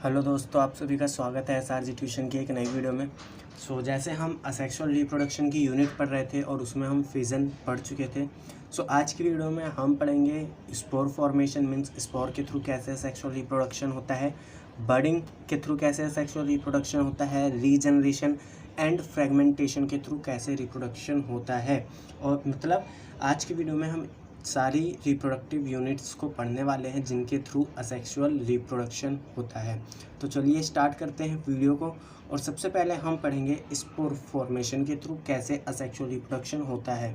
Hello दोस्तों, आप सभी का स्वागत है एसआरजी ट्यूशन की एक नई वीडियो में। जैसे हम असेक्सुअल रिप्रोडक्शन की यूनिट पढ़ रहे थे और उसमें हम फिजन पढ़ चुके थे। आज की वीडियो में हम पढ़ेंगे स्पोर फॉर्मेशन, मीन्स स्पोर के थ्रू कैसे सेक्सुअल रिप्रोडक्शन होता है, बर्डिंग के थ्रू कैसे सेक्सुअल रिप्रोडक्शन होता है, रीजनरेशन एंड फ्रेगमेंटेशन के थ्रू कैसे रिप्रोडक्शन होता है। और मतलब आज की वीडियो में हम सारी रिप्रोडक्टिव यूनिट्स को पढ़ने वाले हैं जिनके थ्रू असेक्सुअल रिप्रोडक्शन होता है। तो चलिए स्टार्ट करते हैं वीडियो को। और सबसे पहले हम पढ़ेंगे स्पोर फॉर्मेशन के थ्रू कैसे असेक्सुअल रिप्रोडक्शन होता है।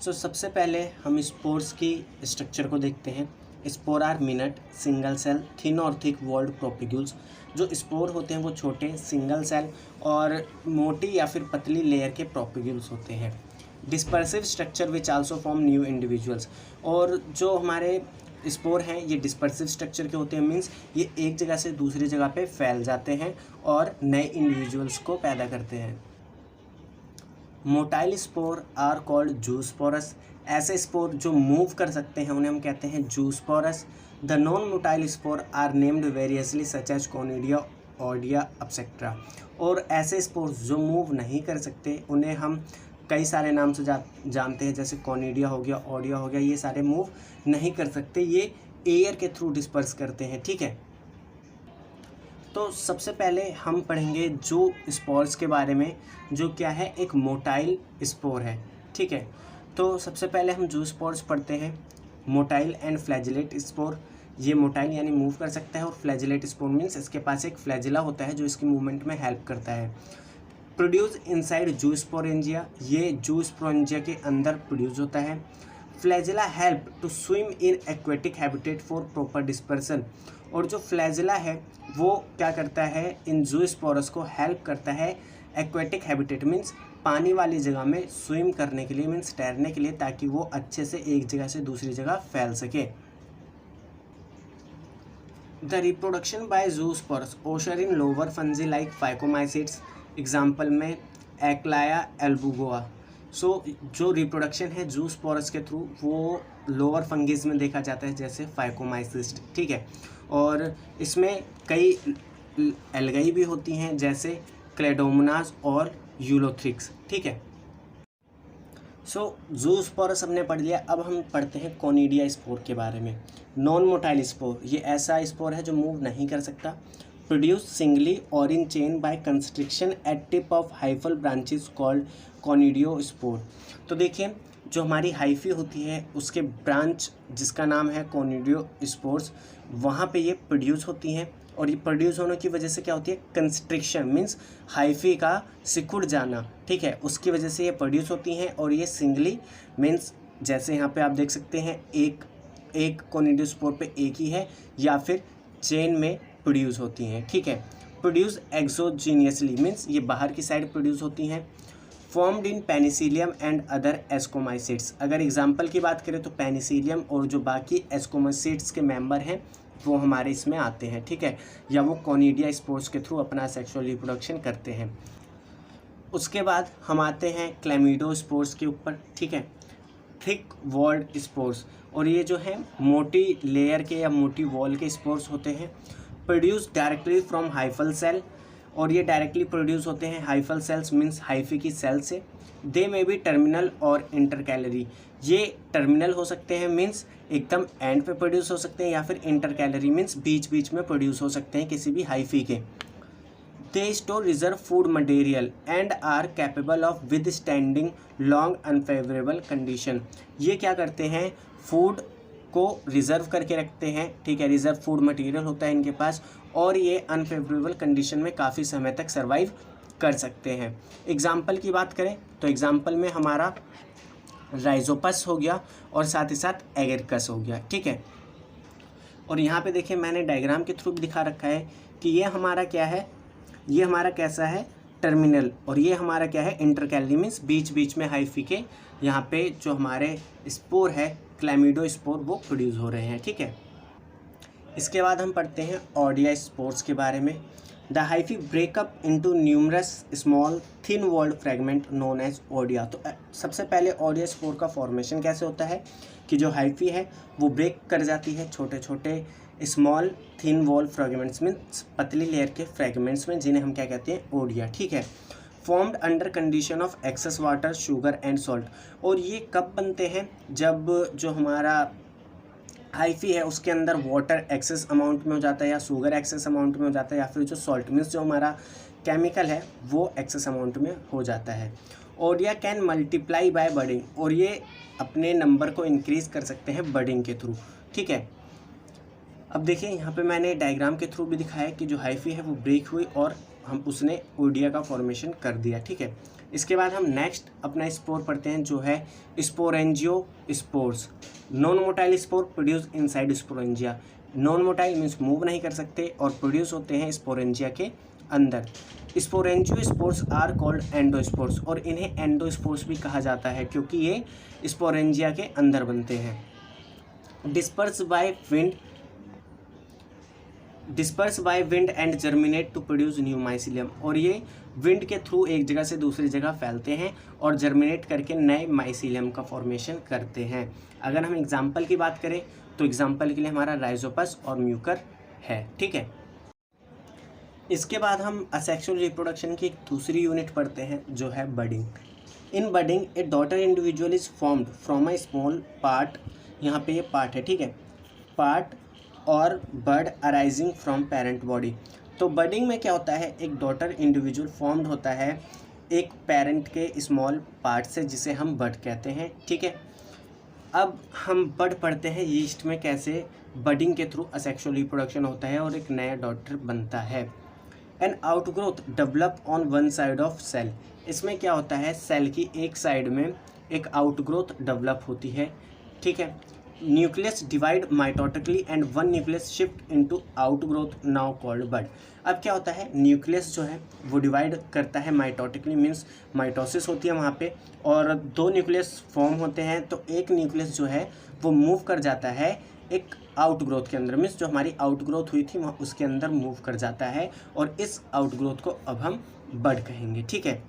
सबसे पहले हम स्पोर्स की स्ट्रक्चर को देखते हैं। Spore are minute single cell thin और थिक वॉल्ड प्रोपिग्यूल्स। जो स्पोर होते हैं वो छोटे सिंगल सेल और मोटी या फिर पतली लेयर के प्रोपिग्यूल्स होते हैं। Dispersive structure which also form new individuals. और जो हमारे स्पोर हैं ये डिस्पर्सिव स्ट्रक्चर के होते हैं, मीन्स ये एक जगह से दूसरी जगह पे फैल जाते हैं और नए इंडिविजुअल्स को पैदा करते हैं। Motile spore are called zoospores. ऐसे स्पोर जो मूव कर सकते हैं उन्हें हम कहते हैं zoospores. The non motile spore are named variously such as conidia, oidia, etcetera. और ऐसे स्पोर जो मूव नहीं कर सकते उन्हें हम कई सारे नाम से जानते हैं, जैसे कोनिडिया हो गया, ऑडिया हो गया। ये सारे मूव नहीं कर सकते, ये एयर के थ्रू डिस्पर्स करते हैं। ठीक है, तो सबसे पहले हम पढ़ेंगे जो स्पोर्स के बारे में, जो क्या है, एक मोटाइल स्पोर है। ठीक है, तो सबसे पहले हम जो स्पोर्स पढ़ते हैं, मोटाइल एंड फ्लैजिलेट स्पोर। ये मोटाइल यानी मूव कर सकता है और फ्लैजिलेट स्पोर मीन्स इसके पास एक फ्लैजिला होता है जो इसकी मूवमेंट में हेल्प करता है। प्रोड्यूस इनसाइड जूस्पोरेंजिया, ये जूस्पोरेंजिया के अंदर प्रोड्यूस होता है। Flagella help to swim in aquatic habitat for proper dispersion. और जो फ्लैजिला है वो क्या करता है, इन जूस्पोरस को हेल्प करता है एक्वेटिक हैबिटेट मीन्स पानी वाली जगह में स्विम करने के लिए, मीन्स तैरने के लिए, ताकि वो अच्छे से एक जगह से दूसरी जगह फैल सके। The reproduction by zoospores occur in lower fungi like phycomycetes. Example में एक्लाया एल्बुगोआ। जो रिप्रोडक्शन है जूस्पोरस के थ्रू वो लोअर फंगीज में देखा जाता है, जैसे फाइकोमाइसिस्ट। ठीक है, और इसमें कई एल्गाई भी होती हैं जैसे क्लेडोमोनास और यूलोथ्रिक्स। ठीक है, जूस्पोरस हमने पढ़ लिया। अब हम पढ़ते हैं कोनिडिया स्पोर के बारे में। नॉन मोटाइल स्पोर, ये ऐसा स्पोर है जो मूव नहीं कर सकता। प्रोड्यूस सिंगली और in chain by constriction at tip of hyphal branches called conidiospore. तो देखिए, जो हमारी हाइफी होती है उसके ब्रांच जिसका नाम है कोनिडियो स्पोर्स, वहाँ पे ये प्रोड्यूस होती हैं। और ये प्रोड्यूस होने की वजह से क्या होती है, कंस्ट्रिक्शन मीन्स हाइफी का सिकुड़ जाना। ठीक है, उसकी वजह से ये प्रोड्यूस होती हैं। और ये सिंगली मीन्स जैसे यहाँ पे आप देख सकते हैं एक कोनिडियो स्पोर पे एक ही है, या फिर चेन में प्रोड्यूस होती हैं। ठीक है, प्रोड्यूस एक्सोजीनियसली मीन्स ये बाहर की साइड प्रोड्यूस होती हैं। Formed in Penicillium and other ascomycetes. अगर एग्जांपल की बात करें तो पेनिसिलियम और जो बाकी एस्कोमाइसिट्स के मेंबर हैं वो हमारे इसमें आते हैं। ठीक है, या वो कोनिडिया स्पोर्स के थ्रू अपना सेक्सुअल रिप्रोडक्शन करते हैं। उसके बाद हम आते हैं क्लैमिडो स्पोर्स के ऊपर। ठीक है, थिक वॉल्ड स्पोर्स, और ये जो है मोटी लेयर के या मोटी वॉल के स्पोर्स होते हैं। Produce directly from hyphal cell, और ये डायरेक्टली प्रोड्यूस होते हैं हाइफल सेल्स मीन्स हाइफी की सेल से। दे मे बी टर्मिनल और इंटरकैलरी, ये टर्मिनल हो सकते हैं मीन्स एकदम एंड पे प्रोड्यूस हो सकते हैं, या फिर इंटरकैलरी मीन्स बीच बीच में प्रोड्यूस हो सकते हैं किसी भी हाइफी के। They store reserve food material and are capable of withstanding long unfavourable condition. ये क्या करते हैं, फूड को रिजर्व करके रखते हैं। ठीक है, रिजर्व फूड मटेरियल होता है इनके पास, और ये अनफेवरेबल कंडीशन में काफ़ी समय तक सर्वाइव कर सकते हैं। एग्जाम्पल की बात करें तो एग्जाम्पल में हमारा राइजोपस हो गया और साथ ही साथ एगेरकस हो गया। ठीक है, और यहाँ पे देखिए मैंने डायग्राम के थ्रू दिखा रखा है कि ये हमारा क्या है, ये हमारा कैसा है, टर्मिनल, और ये हमारा क्या है, इंटरकैलरी मीन्स बीच बीच में हाइफी के यहाँ पे जो हमारे स्पोर है क्लैमिडो स्पोर वो प्रोड्यूस हो रहे हैं। ठीक है, इसके बाद हम पढ़ते हैं ऑडिया स्पोर्स के बारे में। The hyphae break up into numerous small thin walled fragment known as oidia. तो सबसे पहले ऑडिया स्पोर का फॉर्मेशन कैसे होता है कि जो हाइफी है वो ब्रेक कर जाती है छोटे छोटे स्मॉल थिन वॉल फ्रेगमेंट्स में, पतली लेयर के फ्रेगमेंट्स में, जिन्हें हम क्या कहते हैं, ओडिया, ठीक है। Formed under condition of excess water, sugar and salt. और ये कब बनते हैं, जब जो हमारा हाइफी है उसके अंदर वाटर एक्सेस अमाउंट में हो जाता है, या शुगर एक्सेस अमाउंट में हो जाता है, या फिर जो सॉल्ट मीन्स जो हमारा केमिकल है वो एक्सेस अमाउंट में हो जाता है। Odia can multiply by budding, और ये अपने नंबर को इंक्रीज कर सकते हैं बडिंग के थ्रू, ठीक है। अब देखिए यहाँ पे मैंने डायग्राम के थ्रू भी दिखाया कि जो हाइफी है वो ब्रेक हुई और हम उसने ओडिया का फॉर्मेशन कर दिया, ठीक है। इसके बाद हम नेक्स्ट अपना स्पोर पढ़ते हैं जो है sporangiospores. Non motile spore produce inside sporangia. Non motile means move नहीं कर सकते और प्रोड्यूस होते हैं स्पोरेंजिया के अंदर। स्पोरेंजियो स्पोर्स आर कॉल्ड एंडोस्पोर्स, और इन्हें एंडोस्पोर्स भी कहा जाता है क्योंकि ये स्पोरेंजिया के अंदर बनते हैं। Disperse by wind and germinate to produce new mycelium, और ये विंड के थ्रू एक जगह से दूसरी जगह फैलते हैं और जर्मिनेट करके नए माइसिलियम का फॉर्मेशन करते हैं। अगर हम एग्जाम्पल की बात करें तो एग्जाम्पल के लिए हमारा राइजोपस और म्यूकर है, ठीक है। इसके बाद हम असेक्सुअल रिप्रोडक्शन की एक दूसरी यूनिट पढ़ते हैं जो है budding. In budding A daughter individual is formed from a small part, यहाँ पे ये पार्ट है, ठीक है, पार्ट और bird arising from parent body. तो बडिंग में क्या होता है, एक डॉटर इंडिविजुअल फॉर्म्ड होता है एक पेरेंट के स्मॉल पार्ट से, जिसे हम बड कहते हैं, ठीक है। अब हम बड पढ़ते हैं यीस्ट में कैसे बडिंग के थ्रू असेक्सुअल रिप्रोडक्शन होता है और एक नया डॉटर बनता है। An outgrowth develop on one side of cell. इसमें क्या होता है, सेल की एक साइड में एक आउटग्रोथ डेवलप होती है, ठीक है। Nucleus divide mitotically and one nucleus shift into outgrowth now called bud. अब क्या होता है, न्यूक्लियस जो है वो डिवाइड करता है माइटोटिकली, मीन्स माइटोसिस होती है वहाँ पे, और दो न्यूक्लियस फॉर्म होते हैं, तो एक न्यूक्लियस जो है वो मूव कर जाता है एक आउटग्रोथ के अंदर, मीन्स जो हमारी आउटग्रोथ हुई थी वहाँ उसके अंदर मूव कर जाता है, और इस आउटग्रोथ को अब हम बड कहेंगे, ठीक है।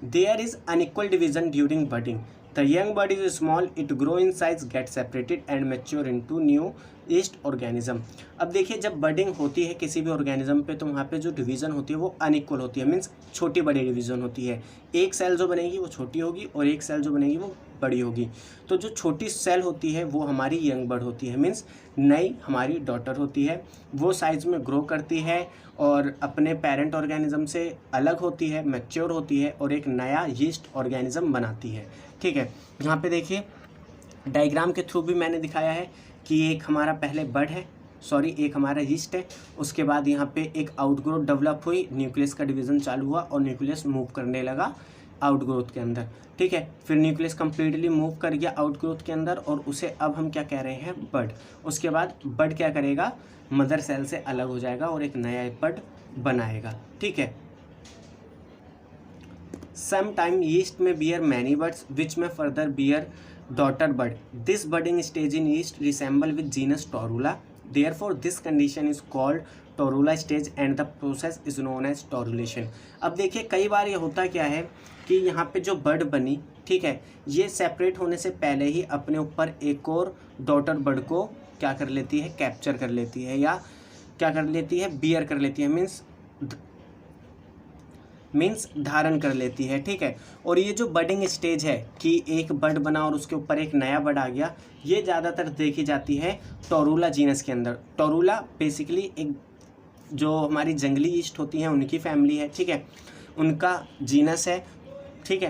There is unequal division during budding. The young bud is small, it grow in size, get separated and mature into new yeast organism। अब देखिए जब बडिंग होती है किसी भी ऑर्गेनिज्म पे तो वहाँ पे जो डिवीज़न होती है वो अनइक्वल होती है, मीन्स छोटी बड़ी डिवीज़न होती है। एक सेल जो बनेगी वो छोटी होगी और एक सेल जो बनेगी वो बड़ी होगी। तो जो छोटी सेल होती है वो हमारी यंग बड होती है, मीन्स नई हमारी डॉटर होती है। वो साइज में ग्रो करती है और अपने पेरेंट ऑर्गेनिज्म से अलग होती है, मैच्योर होती है और एक नया यीस्ट ऑर्गेनिज्म बनाती है, ठीक है। यहाँ पे देखिए डायग्राम के थ्रू भी मैंने दिखाया है कि एक हमारा पहले बड है, एक हमारा यीस्ट है, उसके बाद यहाँ पे एक आउटग्रोथ डेवलप हुई, न्यूक्लियस का डिवीज़न चालू हुआ और न्यूक्लियस मूव करने लगा आउटग्रोथ के अंदर, ठीक है। फिर न्यूक्लियस कम्प्लीटली मूव कर गया आउटग्रोथ के अंदर और उसे अब हम क्या कह रहे हैं, बड। उसके बाद बड क्या करेगा, मदर सेल से अलग हो जाएगा और एक नया बड बनाएगा, ठीक है। Sometime yeast may bear many buds which may further bear daughter bud. This budding stage in yeast resemble with genus Torula. Therefore, this condition is called Torula stage and the process is known as torulation. अब देखिए कई बार ये होता क्या है कि यहाँ पे जो बड बनी, ठीक है, ये सेपरेट होने से पहले ही अपने ऊपर एक और डॉटर बड को क्या कर लेती है, कैप्चर कर लेती है या क्या कर लेती है, बियर कर लेती है, मीन्स धारण कर लेती है, ठीक है। और ये जो बडिंग स्टेज है कि एक बड बना और उसके ऊपर एक नया बड आ गया, ये ज़्यादातर देखी जाती है टोरूला जीनस के अंदर। टोरूला बेसिकली एक जो हमारी जंगली यीस्ट होती हैं उनकी फैमिली है, ठीक है, उनका जीनस है, ठीक है।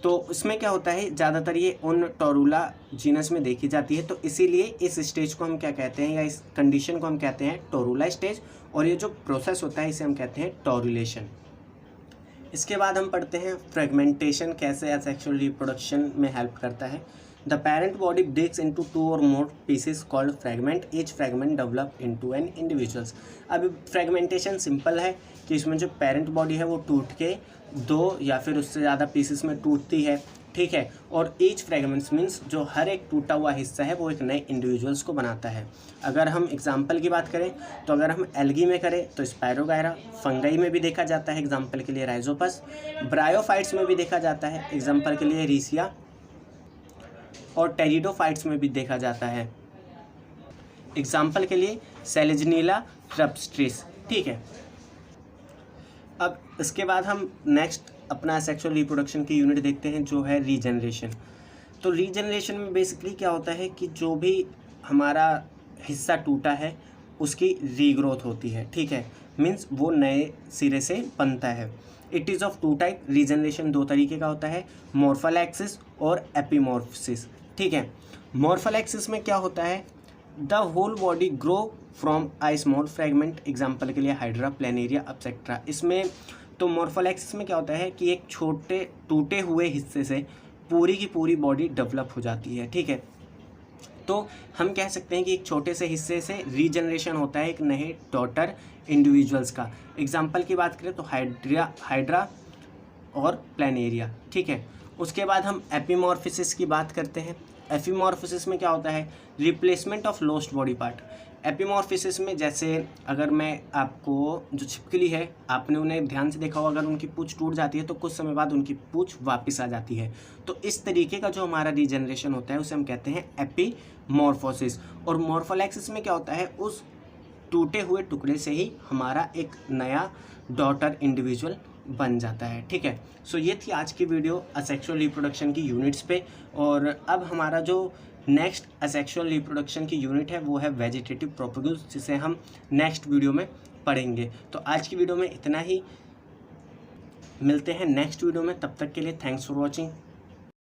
तो इसमें क्या होता है, ज़्यादातर ये उन टोरूला जीनस में देखी जाती है, तो इसीलिए इस स्टेज को हम क्या कहते हैं या इस कंडीशन को हम कहते हैं टोरूला स्टेज, और ये जो प्रोसेस होता है इसे हम कहते हैं टोरुलेशन। इसके बाद हम पढ़ते हैं फ्रेगमेंटेशन कैसे असेक्सुअल रिप्रोडक्शन में हेल्प करता है। The parent body breaks into 2 और more pieces called fragment, each fragment develop into an individuals. अब फ्रेगमेंटेशन सिंपल है कि इसमें जो पेरेंट बॉडी है वो टूट के 2 या फिर उससे ज़्यादा पीसेस में टूटती है, ठीक है। और ईच फ्रेगमेंट्स मीन्स जो हर एक टूटा हुआ हिस्सा है वो एक नए इंडिविजुअल्स को बनाता है। अगर हम एग्जाम्पल की बात करें तो अगर हम एल्गी में करें तो स्पायरोगायरा, फंगाई में भी देखा जाता है एग्जाम्पल के लिए राइजोपस, ब्रायोफाइट्स में भी देखा जाता है एग्जाम्पल के लिए रीसिया, और टेरिडोफाइट्स में भी देखा जाता है एग्जाम्पल के लिए सेलेजनीला ट्रप्स्ट्रिस। ठीक है, अब इसके बाद हम नेक्स्ट अपना सेक्सुअल रिप्रोडक्शन की यूनिट देखते हैं जो है रीजनरेशन। तो रीजनरेशन में बेसिकली क्या होता है कि जो भी हमारा हिस्सा टूटा है उसकी रीग्रोथ होती है। ठीक है, मीन्स वो नए सिरे से बनता है। It is of two type, regeneration दो तरीके का होता है, मॉर्फोलैक्सिस और एपीमॉर्फसिस। ठीक है, मॉर्फोलैक्सिस में क्या होता है, the whole body grow from a small fragment, example के लिए हाइड्रा, प्लेनेरिया एटसेट्रा। इसमें तो मॉर्फोलैक्सिस में क्या होता है कि एक छोटे टूटे हुए हिस्से से पूरी की पूरी बॉडी डेवलप हो जाती है। ठीक है, तो हम कह सकते हैं कि एक छोटे से हिस्से से रीजनरेशन होता है एक नए डॉटर इंडिविजुअल्स का। एग्जाम्पल की बात करें तो हाइड्रा और प्लेनेरिया। ठीक है, उसके बाद हम एपीमॉर्फिसिस की बात करते हैं। एपीमॉर्फिसिस में क्या होता है, replacement of lost body part. Epimorphosis में जैसे अगर मैं आपको जो छिपकली है, आपने उन्हें ध्यान से देखा हो, अगर उनकी पूंछ टूट जाती है तो कुछ समय बाद उनकी पूंछ वापस आ जाती है। तो इस तरीके का जो हमारा रीजनरेशन होता है उसे हम कहते हैं एपीमॉर्फोसिस। और मॉर्फोलैक्सिस में क्या होता है, उस टूटे हुए टुकड़े से ही हमारा एक नया डॉटर इंडिविजुअल बन जाता है। ठीक है, सो ये थी आज की वीडियो असेक्सुअल रिप्रोडक्शन की यूनिट्स पे। और अब हमारा जो नेक्स्ट असेक्सुअल रिप्रोडक्शन की यूनिट है वो है वेजिटेटिव प्रोपेगेल्स, जिसे हम नेक्स्ट वीडियो में पढ़ेंगे। तो आज की वीडियो में इतना ही, मिलते हैं नेक्स्ट वीडियो में, तब तक के लिए थैंक्स फॉर वॉचिंग।